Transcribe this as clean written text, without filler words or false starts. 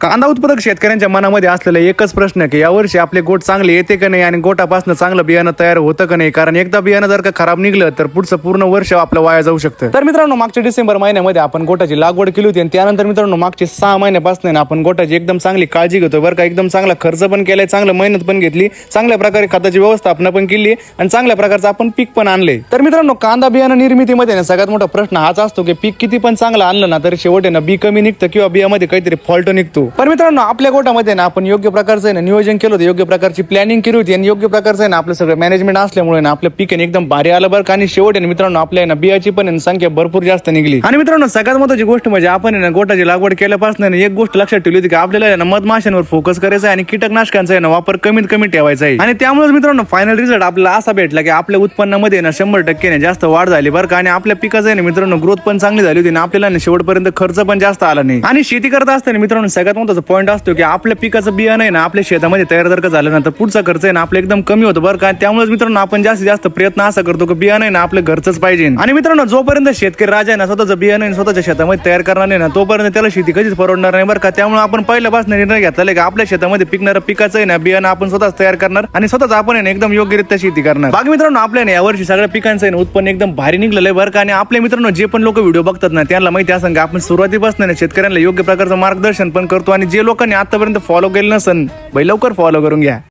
कांदा उत्पादक शेतकऱ्यांच्या मनामध्ये असलेला एकच प्रश्न की यावर्षी आपले गोट चांगले येते का नाही आणि गोटापासून चांगलं बियाणं तयार होतं का नाही, कारण एकदा बियाणं जर का खराब निघलं तर पुढचं पूर्ण वर्ष आपलं वाया जाऊ शकतं. तर मित्रांनो, मागच्या डिसेंबर महिन्यामध्ये आपण गोटाची लागवड केली होती आणि त्यानंतर मित्रांनो मागचे 6 महिन्यापासून आपण गोटाची एकदम चांगली काळजी घेतोय बरं का. एकदम चांगला खर्च पण केलाय, चांगलं मेहनत पण घेतली, चांगल्या प्रकारे खताची व्यवस्थापन पण केली आणि चांगल्या प्रकारचं आपण पीक पण आणले. तर मित्रांनो, कांदा बियाणं निर्मितीमध्ये सगळ्यात मोठा प्रश्न हाच असतो की पीक किती पण चांगलं आणलं ना तरी शेवटी ना बी कमी निघतं किंवा बियामध्ये काहीतरी फॉल्ट निघतो. पण मित्रांनो, आपल्या गोटामध्ये ना आपण योग्य प्रकारचं नियोजन केलं होतं, योग्य प्रकारची प्लॅनिंग केली होती आणि योग्य प्रकारचं ना आपलं सगळं मॅनेजमेंट असल्यामुळे ना आपलं पीक एकदम भारी आलं बरं का. आणि शेवटी मित्रांनो आपल्या ना बियाची पण संख्या भरपूर जास्त निघली. आणि मित्रांनो, सगळ्यात महत्त्वाची गोष्ट म्हणजे आपण ना गोटाची लागवड केल्यापासून एक गोष्ट लक्षात ठेवली होती की आपल्याला ना मधमाशांवर फोकस करायचा आहे आणि कीटकनाशकांचा ना वापर कमीत कमी ठेवायचा आहे. आणि त्यामुळे मित्रांनो फायनल रिझल्ट आपल्याला असा भेटला की आपल्या उत्पन्नामध्ये ना 100% जास्त वाढ झाली बरं का. आणि आपल्या पिकाचं मित्रांनो ग्रोथ पण चांगली झाली होती आणि आपल्याला शेवटपर्यंत खर्च पण जास्त आला नाही. आणि शेती करत असताना मित्रांनो सगळ्यात महत्त्वाचा पॉईंट असतो की आपल्या पिकाचं बियाणं आहे ना आपल्या शेतामध्ये तयार जर का झालं ना तर पुढचा खर्च आहे ना आपला एकदम कमी होतो बरं का. त्यामुळे मित्रांनो आपण जास्तीत जास्त प्रयत्न असा करतो की बियाणं आहे ना आपलं घरचंच पाहिजे. आणि मित्रांनो, जोपर्यंत शेतकरी राजा आहे ना स्वतःचं बियाणं स्वतःच्या शेतामध्ये तयार करणार नाही ना तोपर्यंत त्याला शेती कधीच परवडणार नाही बरं का. त्यामुळे आपण पहिल्यापासून निर्णय घेतलेला की आपल्या शेतामध्ये पिकणारं पिकाचं आहे ना बियाणं आपण स्वतःच तयार करणार आणि स्वतःच आपण आहे ना एकदम योग्यरित्या शेती करणार. बाकी मित्रांनो, आपल्याला यावर्षी सगळ्या पिकांचं आहे उत्पन्न एकदम भारी निघलेलं आहे बरं का. आणि आपल्या मित्रांनो जे पण लोक व्हिडिओ बघतात ना त्यांना माहिती असं की आपण सुरुवातीपासून शेतकऱ्यांना योग्य प्रकारचं मार्गदर्शन पण करतो. आणि जे लोकांनी आतापर्यंत फॉलो केलं नसेल लवकर फॉलो करून घ्या.